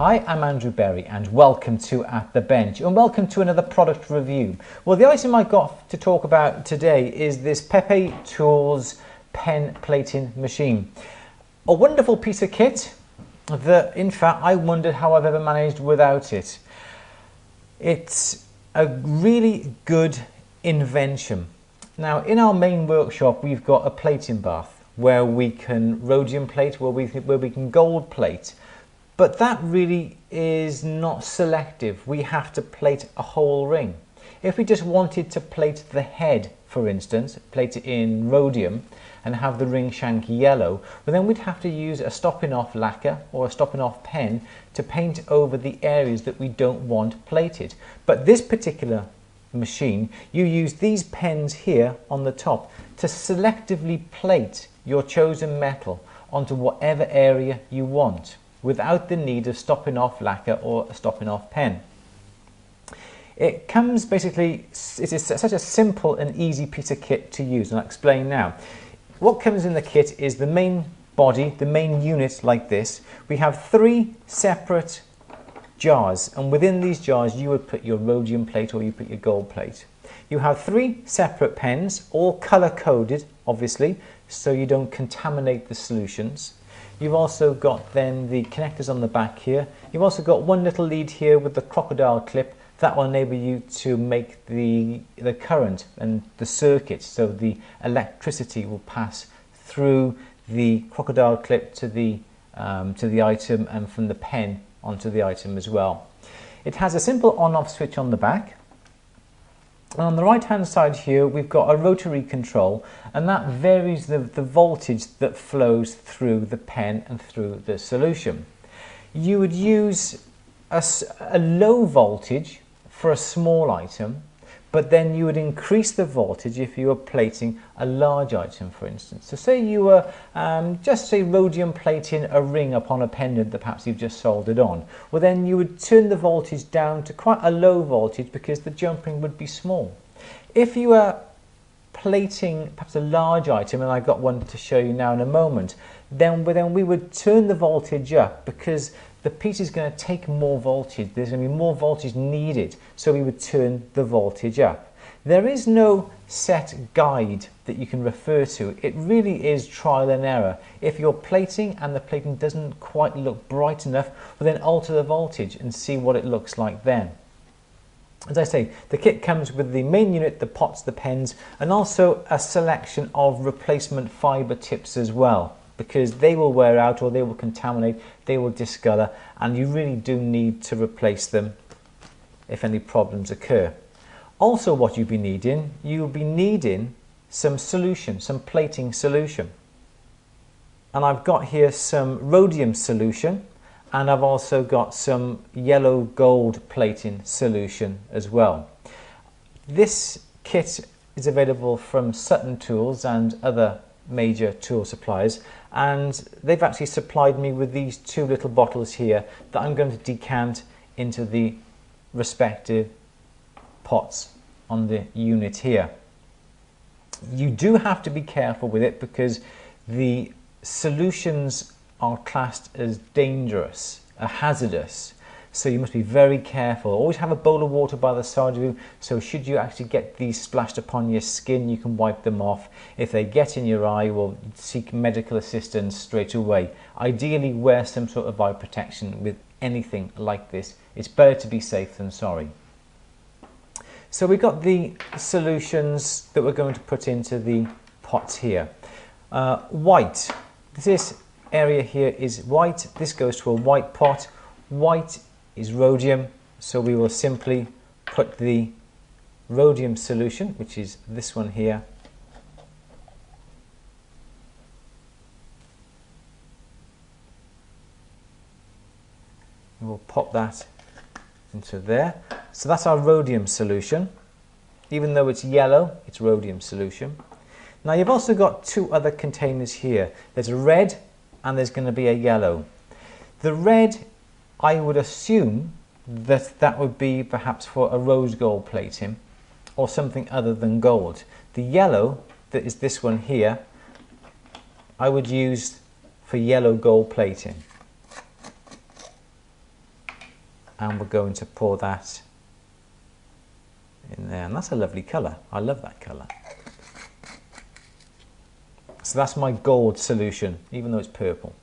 Hi, I'm Andrew Berry and welcome to At the Bench and welcome to another product review. Well, the item I got to talk about today is this Pepe Tools pen plating machine. A wonderful piece of kit that in fact I wondered how I've ever managed without it. It's a really good invention. Now in our main workshop we've got a plating bath where we can rhodium plate, where we can gold plate. But that really is not selective. We have to plate a whole ring. If we just wanted to plate the head, for instance, plate it in rhodium and have the ring shank yellow, well then we'd have to use a stopping off lacquer or a stopping off pen to paint over the areas that we don't want plated. But this particular machine, you use these pens here on the top to selectively plate your chosen metal onto whatever area you want, without the need of stopping off lacquer or a stopping off pen. It comes basically, it is such a simple and easy piece of kit to use, and I'll explain now. What comes in the kit is the main body, the main unit like this. We have 3 separate jars, and within these jars you would put your rhodium plate or you put your gold plate. You have 3 separate pens, all color coded obviously, so you don't contaminate the solutions. You've also got then the connectors on the back here. You've also got one little lead here with the crocodile clip that will enable you to make the current and the circuit, so the electricity will pass through the crocodile clip to the item and from the pen onto the item as well. It has a simple on-off switch on the back. And on the right hand side here we've got a rotary control, and that varies the voltage that flows through the pen and through the solution. You would use a low voltage for a small item, but then you would increase the voltage if you were plating a large item, for instance. So say you were just say rhodium plating a ring upon a pendant that perhaps you've just soldered on. Well then you would turn the voltage down to quite a low voltage because the jump ring would be small. If you were plating perhaps a large item, and I've got one to show you now in a moment, then we would turn the voltage up because the piece is going to take more voltage. There's going to be more voltage needed, so we would turn the voltage up. There is no set guide that you can refer to. It really is trial and error. If you're plating and the plating doesn't quite look bright enough, well then alter the voltage and see what it looks like then. As I say, the kit comes with the main unit, the pots, the pens, and also a selection of replacement fibre tips as well, because they will wear out or they will contaminate, they will discolour, and you really do need to replace them if any problems occur. Also what you'll be needing some solution, some plating solution. And I've got here some rhodium solution, and I've also got some yellow gold plating solution as well. This kit is available from Sutton Tools and other major tool suppliers, and they've actually supplied me with these 2 little bottles here that I'm going to decant into the respective pots on the unit here. You do have to be careful with it because the solutions are classed as dangerous, hazardous, so you must be very careful. Always have a bowl of water by the side of you, so should you actually get these splashed upon your skin, you can wipe them off. If they get in your eye, well, seek medical assistance straight away. Ideally wear some sort of eye protection with anything like this. It's better to be safe than sorry. So we've got the solutions that we're going to put into the pots here. White. This area here is white. This goes to a white pot. White is rhodium, so we will simply put the rhodium solution, which is this one here, and we'll pop that into there. So that's our rhodium solution. Even though it's yellow, it's rhodium solution. Now you've also got 2 other containers here. There's a red and there's going to be a yellow. The red, I would assume that would be perhaps for a rose gold plating or something other than gold. The yellow, that is this one here, I would use for yellow gold plating. and we're going to pour that in there, and that's a lovely colour. I love that colour. So that's my gold solution, even though it's purple.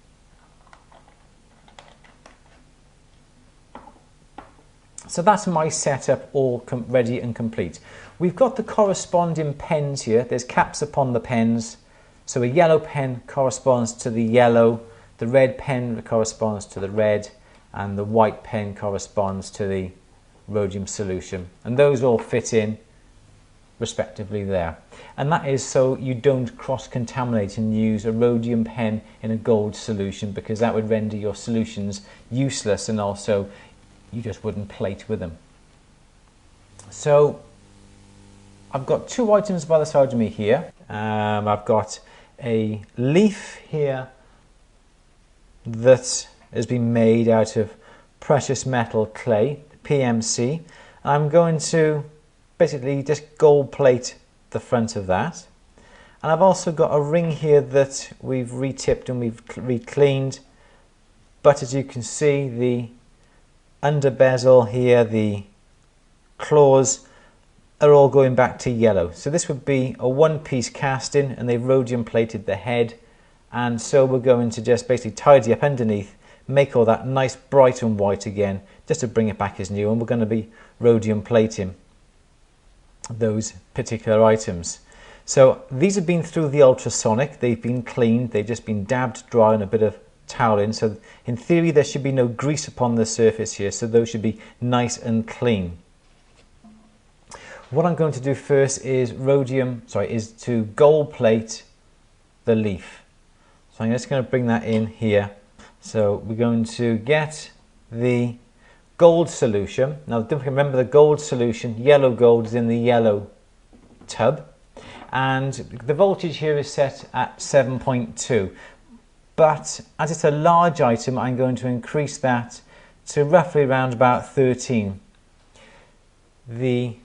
So that's my setup all ready and complete. We've got the corresponding pens here. There's caps upon the pens. So a yellow pen corresponds to the yellow, the red pen corresponds to the red, and the white pen corresponds to the rhodium solution. And those all fit in respectively there. And that is so you don't cross-contaminate and use a rhodium pen in a gold solution, because that would render your solutions useless, and also you just wouldn't plate with them. So I've got two items by the side of me here. I've got a leaf here that has been made out of precious metal clay, PMC. I'm going to basically just gold plate the front of that. And I've also got a ring here that we've retipped and we've re-cleaned, but as you can see, the under bezel here, the claws are all going back to yellow. So this would be a one-piece casting, and they've rhodium plated the head, and so we're going to just basically tidy up underneath, make all that nice bright and white again, just to bring it back as new, and we're going to be rhodium plating those particular items. So these have been through the ultrasonic, they've been cleaned, they've just been dabbed dry on a bit of towel in, so in theory there should be no grease upon the surface here, so those should be nice and clean. What I'm going to do first is to gold plate the leaf. So I'm just going to bring that in here. So we're going to get the gold solution. Now don't remember, the gold solution, yellow gold, is in the yellow tub, and the voltage here is set at 7.2. But as it's a large item, I'm going to increase that to roughly around about 13. The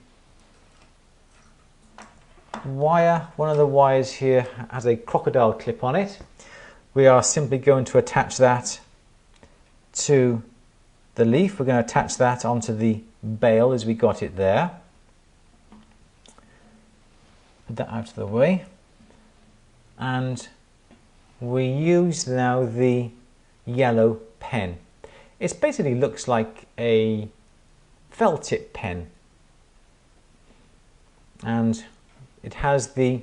wire, one of the wires here has a crocodile clip on it. We are simply going to attach that to the leaf. We're going to attach that onto the bail as we got it there. Put that out of the way. And we use now the yellow pen. It basically looks like a felt tip pen, and it has the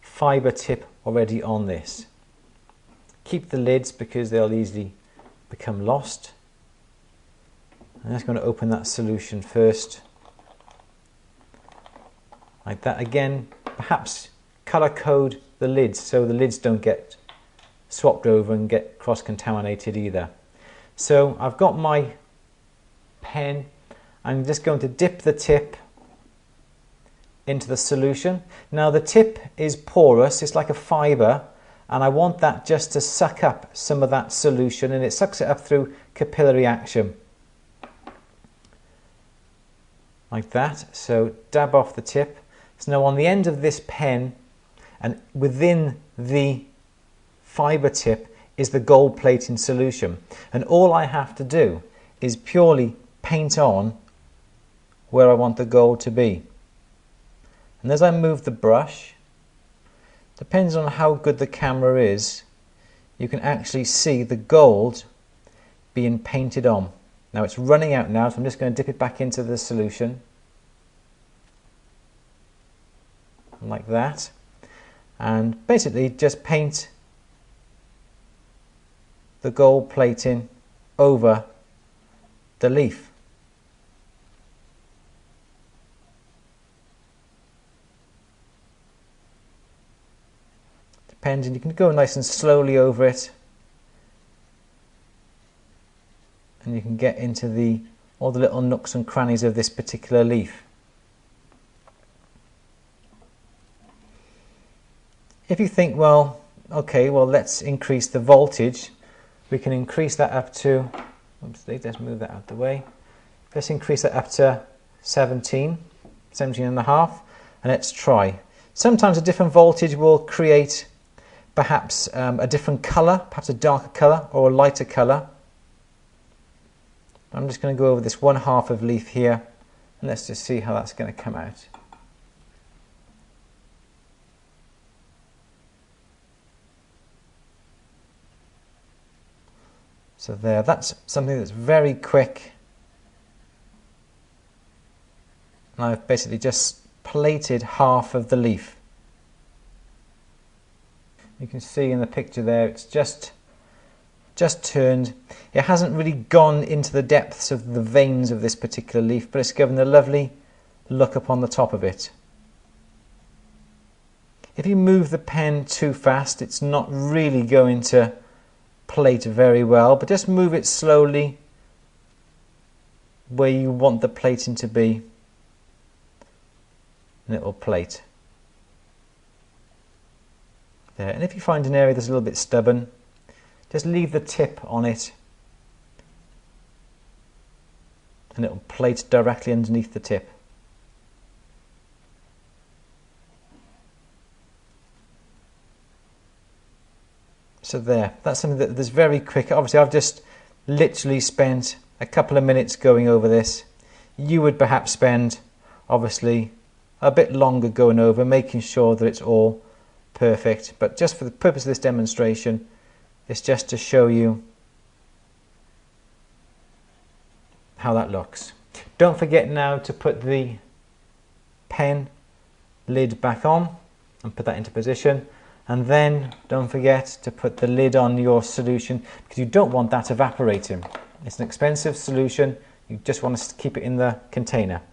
fibre tip already on this. Keep the lids because they'll easily become lost. I'm just going to open that solution first, like that. Again, perhaps colour code the lids so the lids don't get swapped over and get cross-contaminated either. So I've got my pen. I'm just going to dip the tip into the solution. Now the tip is porous, it's like a fibre, and I want that just to suck up some of that solution, and it sucks it up through capillary action. Like that. So dab off the tip. So now on the end of this pen, and within the fibre tip, is the gold plating solution, and all I have to do is purely paint on where I want the gold to be. And as I move the brush, depends on how good the camera is, you can actually see the gold being painted on. Now it's running out now, so I'm just going to dip it back into the solution like that, and basically just paint the gold plating over the leaf. Depends, and you can go nice and slowly over it, and you can get into all the little nooks and crannies of this particular leaf. If you think, well, okay, well, let's increase the voltage, we can increase that up to, let's move that out of the way. Let's increase that up to 17 and a half, and let's try. Sometimes a different voltage will create perhaps a different colour, perhaps a darker colour or a lighter colour. I'm just going to go over this 1/2 of leaf here, and let's just see how that's going to come out. So there, that's something that's very quick. And I've basically just plated 1/2 of the leaf. You can see in the picture there, it's just turned. It hasn't really gone into the depths of the veins of this particular leaf, but it's given a lovely look upon the top of it. If you move the pen too fast, it's not really going to plate very well, but just move it slowly where you want the plating to be, and it will plate. There. And if you find an area that's a little bit stubborn, just leave the tip on it, and it will plate directly underneath the tip. So there, that's something that's very quick. Obviously, I've just literally spent a couple of minutes going over this. You would perhaps spend, obviously, a bit longer going over, making sure that it's all perfect. But just for the purpose of this demonstration, it's just to show you how that looks. Don't forget now to put the pen lid back on and put that into position. And then don't forget to put the lid on your solution, because you don't want that evaporating. It's an expensive solution. You just want to keep it in the container.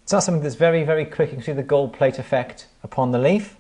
So that's something that's very, very quick. You can see the gold plate effect upon the leaf.